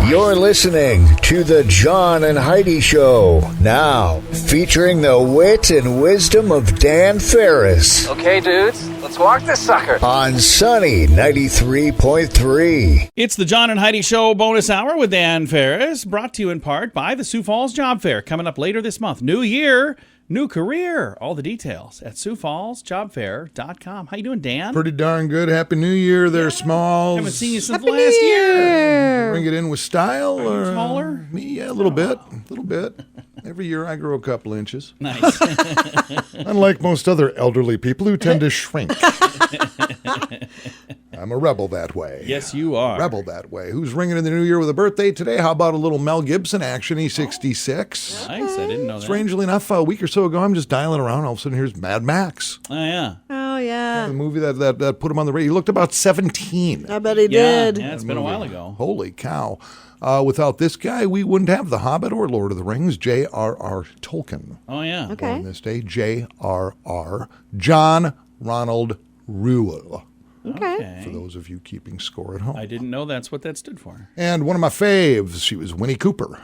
You're listening to the John and Heidi Show, now featuring the wit and wisdom of Dan Farris. Okay, dudes, let's walk this sucker. On Sunny 93.3. It's the John and Heidi Show bonus hour with Dan Farris, brought to you in part by the Sioux Falls Job Fair, coming up later this month. New year, new career. All the details at SiouxFallsJobFair.com. How you doing, Dan? Pretty darn good. Happy New Year there, Smalls. Haven't seen you since last year. Bring it in with style. Are you taller? Yeah, a little bit. A little bit. Every year I grow a couple inches. Nice. Unlike most other elderly people who tend to shrink. I'm a rebel that way. Yes, you are. Rebel that way. Who's ringing in the new year with a birthday today? How about a little Mel Gibson action? He's 66. Nice. I didn't know that. Strangely enough, a week or so ago, I'm just dialing around. All of a sudden, here's Mad Max. Oh, yeah. Oh, yeah. The movie that put him on the radio. He looked about 17. I bet he did. Yeah, it's been a while ago. Holy cow. Without this guy, we wouldn't have The Hobbit or Lord of the Rings. J.R.R. Tolkien. Oh, yeah. Okay. On this day, J.R.R. John Ronald Reuel. Okay. For those of you keeping score at home. I didn't know that's what that stood for. And one of my faves, she was Winnie Cooper.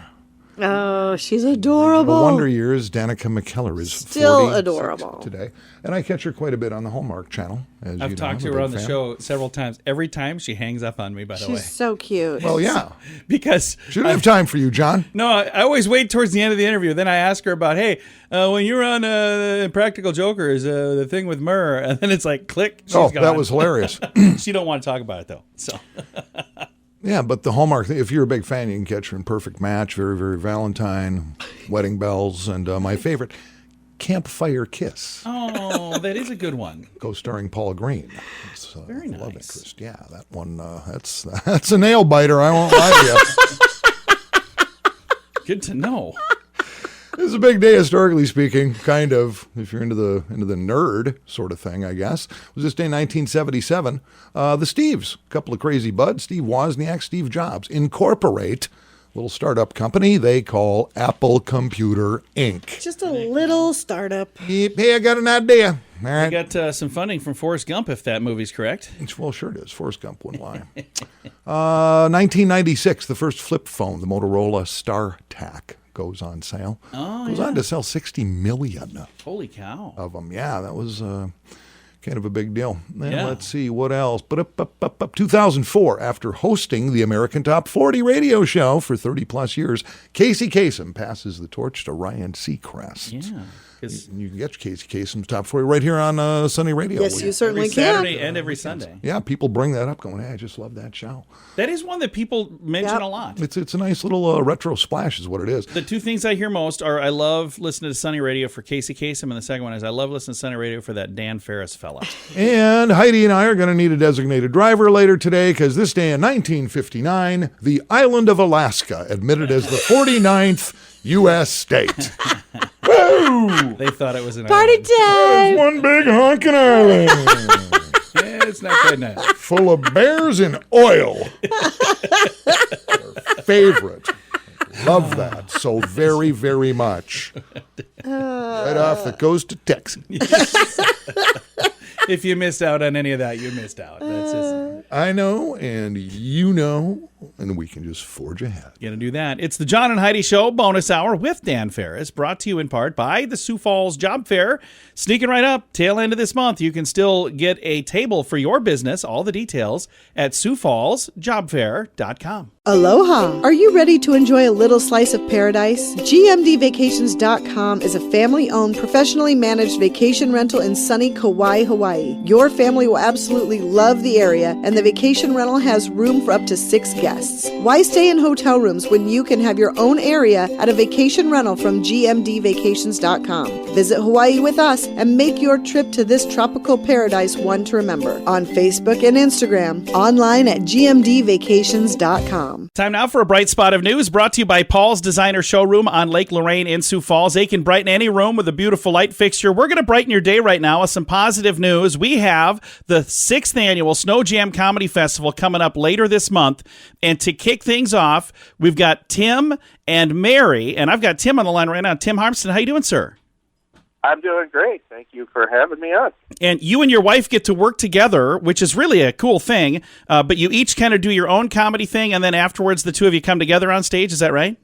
Oh, she's The adorable. Wonder Years, Danica McKellar is Still 46 adorable today. And I catch her quite a bit on the Hallmark Channel. As I've you know, talked to I'm a her big on the fan. show several times. Every time she hangs up on me, by the way. She's so cute. Well, yeah. Because She didn't have time for you, John. No, I always wait towards the end of the interview. Then I ask her about, hey, when you were on Practical Jokers, the thing with Murr, and then it's like, click, she's gone. That was hilarious. She don't want to talk about it, though. So Yeah, but the Hallmark, if you're a big fan, you can catch her in Perfect Match, Very, Very Valentine, Wedding Bells, and my favorite, Campfire Kiss. Oh, that is a good one. Co-starring Paula Green. It's, Very nice. Love interest. Yeah, that one, that's a nail biter, I won't lie to you. Good to know. This is a big day, historically speaking, kind of, if you're into the nerd sort of thing, I guess. It was this day in 1977. The Steves, a couple of crazy buds, Steve Wozniak, Steve Jobs, incorporate a little startup company they call Apple Computer Inc. Just a little startup. Hey, I got an idea. All I right. got some funding from Forrest Gump, if that movie's correct. Well, sure it is. Forrest Gump wouldn't lie. 1996, the first flip phone, the Motorola StarTAC, goes on sale. Oh, goes on to sell 60 million Holy cow. of them. Yeah, that was kind of a big deal. And Yeah. let's see what else. But 2004, after hosting the American Top 40 radio show for 30 plus years, Casey Kasem passes the torch to Ryan Seacrest. Yeah. 'Cause You can get Casey Kasem's Top 40 right here on Sunny Radio. Yes, you certainly every can. Saturday and every Sunday. Yeah, people bring that up going, hey, I just love that show. That is one that people mention Yep. a lot. It's a nice little retro splash is what it is. The two things I hear most are I love listening to Sunny Radio for Casey Kasem, and the second one is I love listening to Sunny Radio for that Dan Farris fella. And Heidi and I are going to need a designated driver later today because this day in 1959, the island of Alaska admitted as the 49th U.S. state. Woo! They thought it was an Party island. time. One big honking island Yeah, it's not quite nice. full of bears and oil. Our favorite. Love that so very, very much. Right off the coast of Texas. If you missed out on any of that, you missed out. That's just I know, and you know, and we can just forge ahead. gonna do that. It's the John and Heidi Show bonus hour with Dan Farris, brought to you in part by the Sioux Falls Job Fair. Sneaking right up, tail end of this month, you can still get a table for your business. All the details at SiouxFallsJobFair.com. Aloha! Are you ready to enjoy a little slice of paradise? GMDvacations.com is a family-owned, professionally managed vacation rental in sunny Kauai, Hawaii. Your family will absolutely love the area, and the vacation rental has room for up to 6 guests. Why stay in hotel rooms when you can have your own area at a vacation rental from GMDvacations.com? Visit Hawaii with us and make your trip to this tropical paradise one to remember. On Facebook and Instagram, online at GMDvacations.com. Time now for a bright spot of news brought to you by Paul's Designer Showroom on Lake Lorraine in Sioux Falls. They can brighten any room with a beautiful light fixture. We're going to brighten your day right now with some positive news. We have the 6th annual Snow Jam Comedy Festival coming up later this month. And to kick things off, we've got Tim and Mary. And I've got Tim on the line right now. Tim Harmston, how you doing, sir? I'm doing great. Thank you for having me on. And you and your wife get to work together, which is really a cool thing. But you each kind of do your own comedy thing, and then afterwards the two of you come together on stage. Is that right?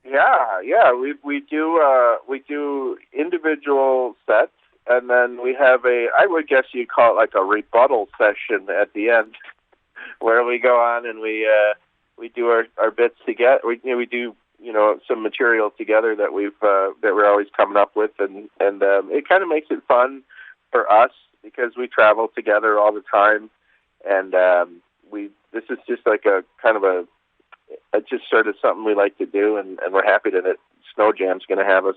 Yeah. We do individual sets, and then we have I would guess you'd call it like a rebuttal session at the end, where we go on and we do our bits together. We do some material together that we're always coming up with, and it kind of makes it fun for us because we travel together all the time, and this is just like a kind of just sort of something we like to do, and we're happy that Snow Jam's going to have us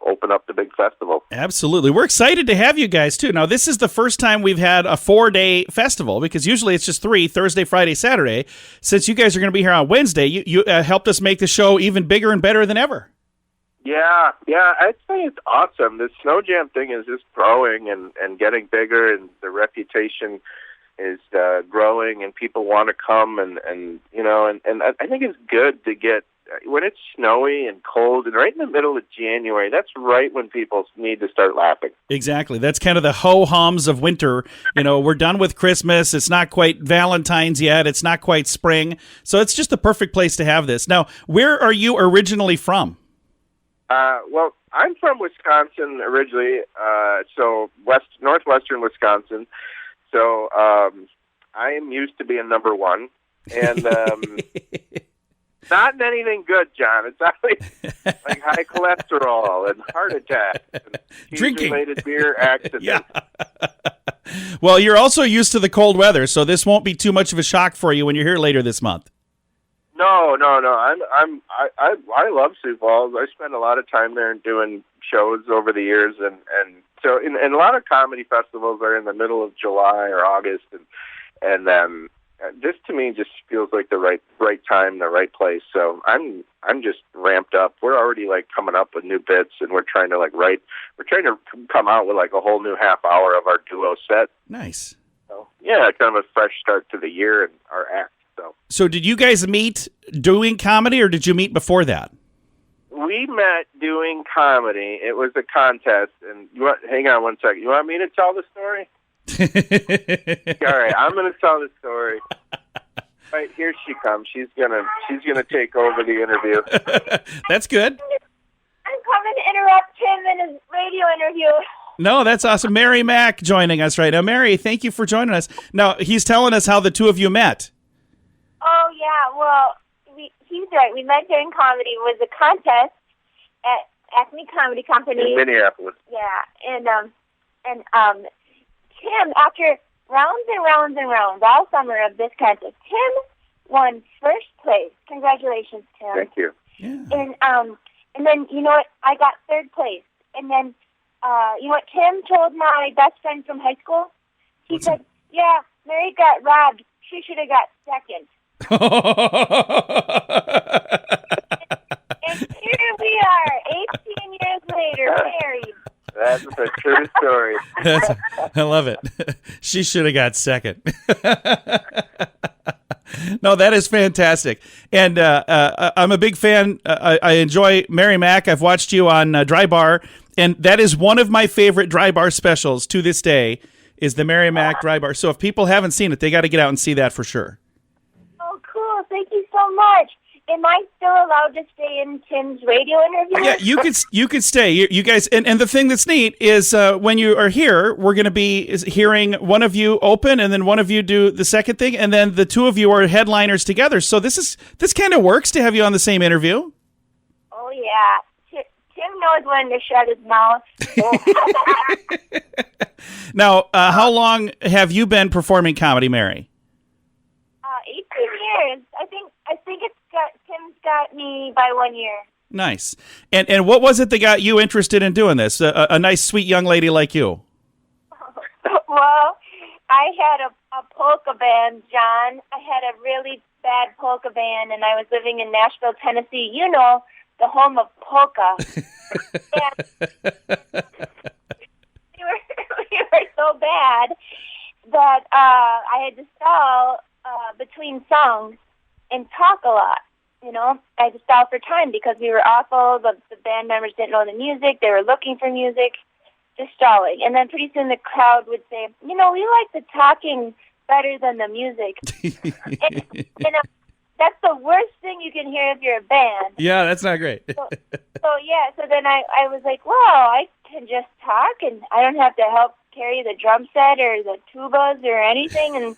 open up the big festival. Absolutely. We're excited to have you guys, too. Now, this is the first time we've had a 4-day festival, because usually it's just 3, Thursday, Friday, Saturday. Since you guys are going to be here on Wednesday, you helped us make the show even bigger and better than ever. Yeah, I'd say it's awesome. The Snow Jam thing is just growing and getting bigger, and the reputation is growing, and people want to come, and I think it's good to get, when it's snowy and cold and right in the middle of January, that's right when people need to start laughing. Exactly. That's kind of the ho-hums of winter. We're done with Christmas. It's not quite Valentine's yet. It's not quite spring. So it's just the perfect place to have this. Now, where are you originally from? Well, I'm from Wisconsin originally, so northwestern Wisconsin. So I am used to being number one, and not in anything good, John. It's not like high cholesterol and heart attacks and cheese-related beer accidents. Yeah. Well, you're also used to the cold weather, so this won't be too much of a shock for you when you're here later this month. No. I love Sioux Falls. I spend a lot of time there and doing shows over the years, and so and a lot of comedy festivals are in the middle of July or August, and this to me just feels like the right time, the right place. So I'm just ramped up. We're already like coming up with new bits, and we're trying to We're trying to come out with like a whole new half hour of our duo set. Nice. So yeah, kind of a fresh start to the year and our act. So did you guys meet doing comedy, or did you meet before that? We met doing comedy. It was a contest, and hang on one second. You want me to tell the story? All right, I'm going to tell the story. Right, here she comes. She's gonna take over the interview. That's good. I'm coming to interrupt Tim in his radio interview. No, that's awesome. Mary Mack joining us right now. Mary, thank you for joining us. Now, he's telling us how the two of you met. Oh, yeah. Well, he's right. We met during comedy. It was a contest at Acme Comedy Company. In Minneapolis. Yeah. And Tim, after rounds and rounds and rounds all summer of this contest, Tim won first place. Congratulations, Tim. Thank you. Yeah. And then, you know what? I got third place. And then, you know what Tim told my best friend from high school? He said, yeah, Mary got robbed. She should have got second. And here we are, 18 years later, married. That's a true story. I love it. She should have got second. No, that is fantastic. And I'm a big fan. I enjoy Mary Mack. I've watched you on Dry Bar, and that is one of my favorite Dry Bar specials to this day, is the Mary Mack Dry Bar. So if people haven't seen it, they got to get out and see that for sure. Oh, cool. Thank you so much. Am I still allowed to stay in Tim's radio interview? Yeah, you could stay. You guys, and the thing that's neat is when you are here, we're going to be hearing one of you open, and then one of you do the second thing, and then the two of you are headliners together. So this kind of works to have you on the same interview. Oh yeah, Tim knows when to shut his mouth. Now, how long have you been performing comedy, Mary? 18 years. I think Tim's got me by 1 year. Nice. And what was it that got you interested in doing this? A nice, sweet young lady like you. Well, I had a polka band, John. I had a really bad polka band, and I was living in Nashville, Tennessee. You know, the home of polka. we were so bad that I had to stall between songs and talk a lot. I just stalled for time because we were awful. The band members didn't know the music. They were looking for music, just stalling. And then pretty soon the crowd would say, we like the talking better than the music. and, that's the worst thing you can hear if you're a band. Yeah, that's not great. So then I was like, well, I can just talk, and I don't have to help carry the drum set or the tubas or anything. And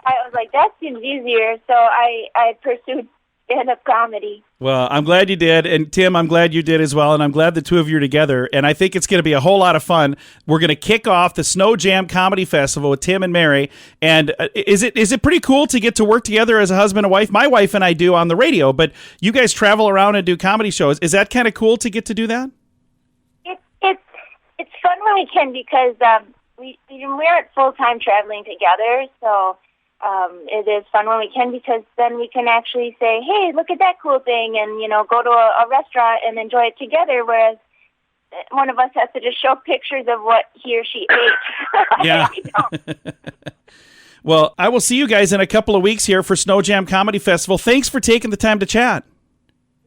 I was like, that seems easier. So I pursued stand-up comedy. Well, I'm glad you did. And Tim, I'm glad you did as well. And I'm glad the two of you are together. And I think it's going to be a whole lot of fun. We're going to kick off the Snow Jam Comedy Festival with Tim and Mary. And is it pretty cool to get to work together as a husband and wife? My wife and I do on the radio, but you guys travel around and do comedy shows. Is that kind of cool to get to do that? It's fun when we can because we aren't full-time traveling together, so it is fun when we can because then we can actually say, hey, look at that cool thing, and, go to a restaurant and enjoy it together, whereas one of us has to just show pictures of what he or she ate. Yeah. Well, I will see you guys in a couple of weeks here for Snow Jam Comedy Festival. Thanks for taking the time to chat.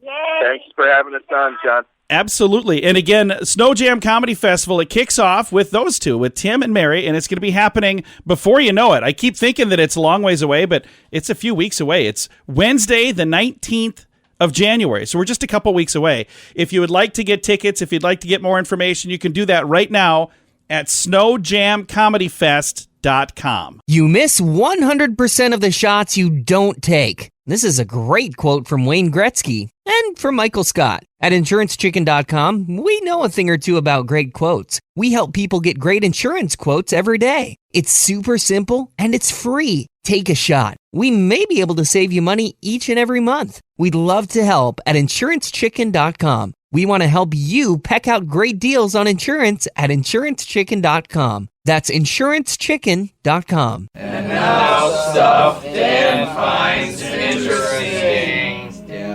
Yay. Thanks for having us on, John. Absolutely. And again, Snow Jam Comedy Festival, it kicks off with those two, with Tim and Mary, and it's going to be happening before you know it. I keep thinking that it's a long ways away, but it's a few weeks away. It's Wednesday, the 19th of January. So we're just a couple weeks away. If you would like to get tickets, if you'd like to get more information, you can do that right now at snowjamcomedyfest.com. You miss 100% of the shots you don't take. This is a great quote from Wayne Gretzky and from Michael Scott. At InsuranceChicken.com, we know a thing or two about great quotes. We help people get great insurance quotes every day. It's super simple and it's free. Take a shot. We may be able to save you money each and every month. We'd love to help at InsuranceChicken.com. We want to help you peck out great deals on insurance at InsuranceChicken.com. That's InsuranceChicken.com. And now stuff Dan finds interesting.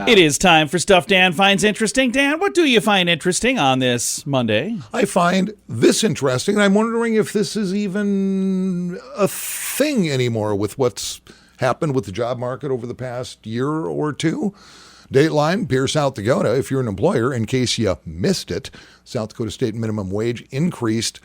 It is time for Stuff Dan Finds Interesting. Dan, what do you find interesting on this Monday? I find this interesting, and I'm wondering if this is even a thing anymore with what's happened with the job market over the past year or two. Dateline, Pierre, South Dakota, if you're an employer, in case you missed it, South Dakota state minimum wage increased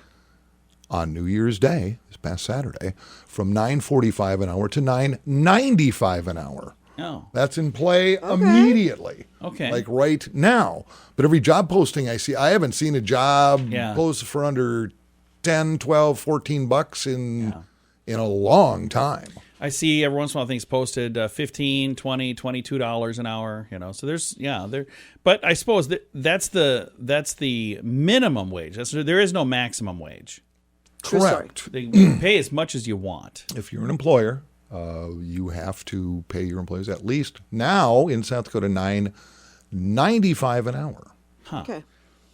on New Year's Day, this past Saturday, from $9.45 an hour to $9.95 an hour. Oh. That's in play immediately. Okay. Like right now. But every job posting I see, I haven't seen a job Yeah. post for under 10, 12, 14 bucks in a long time. I see every once in a while things posted $15, $20, $22 an hour, So there's there, but I suppose that's the minimum wage. There is no maximum wage. Correct. They pay as much as you want. If you're an employer, you have to pay your employees at least now in South Dakota $9.95 an hour. Huh. Okay.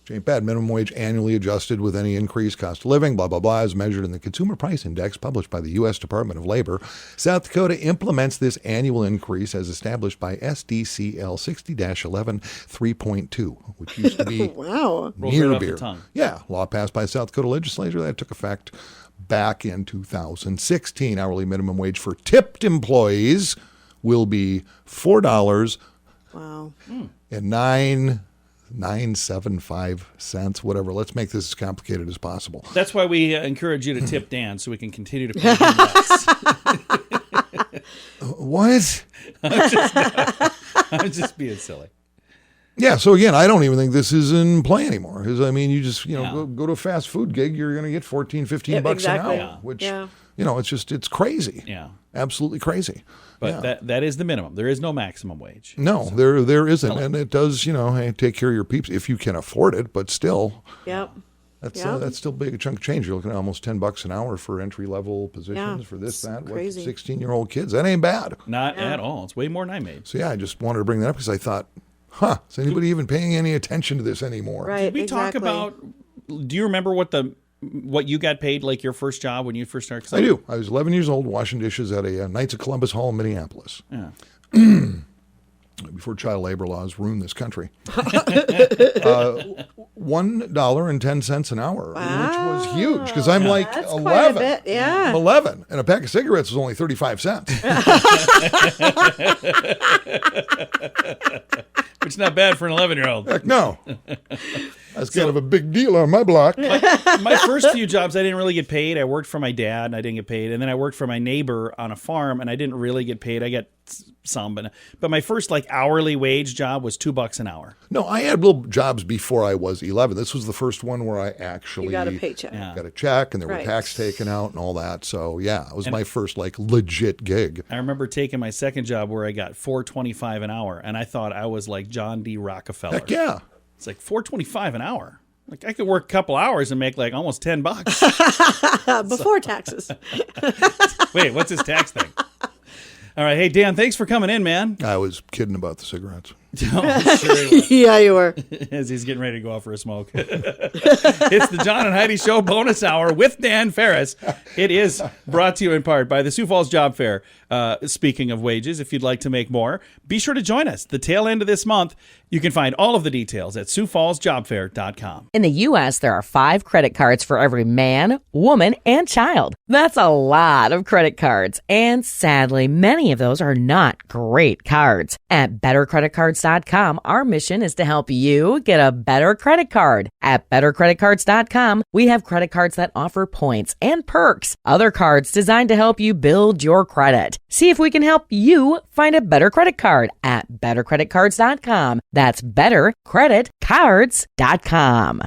Which ain't bad. Minimum wage annually adjusted with any increased cost of living, blah, blah, blah, as measured in the Consumer Price Index published by the U.S. Department of Labor. South Dakota implements this annual increase as established by SDCL 60-11 3.2, which used to be Wow. Rolls right near off the beer. tongue. Yeah, law passed by South Dakota legislature that took effect back in 2016. Hourly minimum wage for tipped employees will be $4 Wow. and 9.75 cents, whatever. Let's make this as complicated as possible. That's why we encourage you to tip Dan so we can continue to pay him less. What? I'm just being silly. Yeah, so again, I don't even think this is in play anymore. 'Cause, I mean, you just, Yeah. go to a fast food gig, you're going to get 14, 15 bucks exactly. an hour, Yeah. which, Yeah. it's crazy. Yeah. Absolutely crazy. But Yeah. that is the minimum. There is no maximum wage. No, there isn't. And it does, hey, take care of your peeps if you can afford it, but still, Yep. that's still a big chunk of change. You're looking at almost $10 an hour for entry-level positions Yeah, for this, it's that, crazy. 16-year-old kids. That ain't bad. Not at all. It's way more than I made. So, yeah, I just wanted to bring that up because I thought, is anybody even paying any attention to this anymore? Right. Did we talk exactly. about, do you remember what you got paid, like your first job when you first started? I do. I was 11 years old washing dishes at a Knights of Columbus Hall in Minneapolis. Yeah. before child labor laws ruined this country. $1.10 an hour, which was huge because I'm like That's 11. quite a bit, yeah. I'm 11, and a pack of cigarettes was only 35 cents. Which is not bad for an 11-year-old. Heck no. That's kind of a big deal on my block. My first few jobs, I didn't really get paid. I worked for my dad, and I didn't get paid. And then I worked for my neighbor on a farm, and I didn't really get paid. I got some, but my first like hourly wage job was $2 an hour. No, I had little jobs before I was 11. This was the first one where I actually You got a paycheck. got a check, and there were Right. tax taken out and all that. So yeah, it was my first like legit gig. I remember taking my second job where I got $4.25 an hour, and I thought I was like John D. Rockefeller. Heck yeah. It's like $4.25 an hour. Like I could work a couple hours and make like almost $10. Before taxes. Wait, what's his tax thing? All right, hey Dan, thanks for coming in, man. I was kidding about the cigarettes. Oh, sure he was. Yeah, you were. As he's getting ready to go out for a smoke. It's the John and Heidi Show bonus hour with Dan Farris. It is brought to you in part by the Sioux Falls Job Fair. Speaking of wages, if you'd like to make more, be sure to join us the tail end of this month. You can find all of the details at SiouxFallsJobFair.com. In the U.S., there are 5 credit cards for every man, woman, and child. That's a lot of credit cards. And sadly, many of those are not great cards. At BetterCreditCards.com, our mission is to help you get a better credit card. At BetterCreditCards.com, we have credit cards that offer points and perks. Other cards designed to help you build your credit. See if we can help you find a better credit card at BetterCreditCards.com. That's BetterCreditCards.com.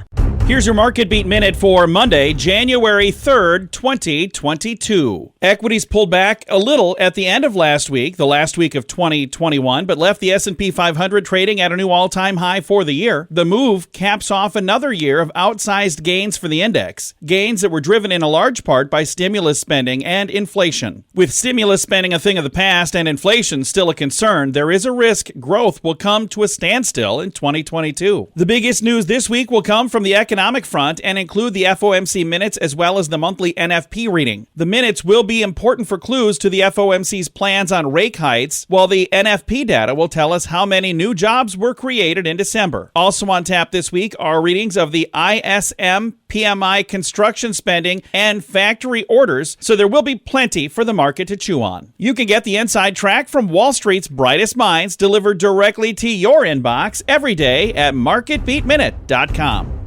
Here's your Market Beat Minute for Monday, January 3rd, 2022. Equities pulled back a little at the end of last week, the last week of 2021, but left the S&P 500 trading at a new all-time high for the year. The move caps off another year of outsized gains for the index, gains that were driven in a large part by stimulus spending and inflation. With stimulus spending a thing of the past and inflation still a concern, there is a risk growth will come to a standstill in 2022. The biggest news this week will come from the economic front and include the FOMC minutes as well as the monthly NFP reading. The minutes will be important for clues to the FOMC's plans on rate hikes, while the NFP data will tell us how many new jobs were created in December. Also on tap this week are readings of the ISM, PMI construction spending, and factory orders, so there will be plenty for the market to chew on. You can get the inside track from Wall Street's brightest minds delivered directly to your inbox every day at MarketBeatMinute.com.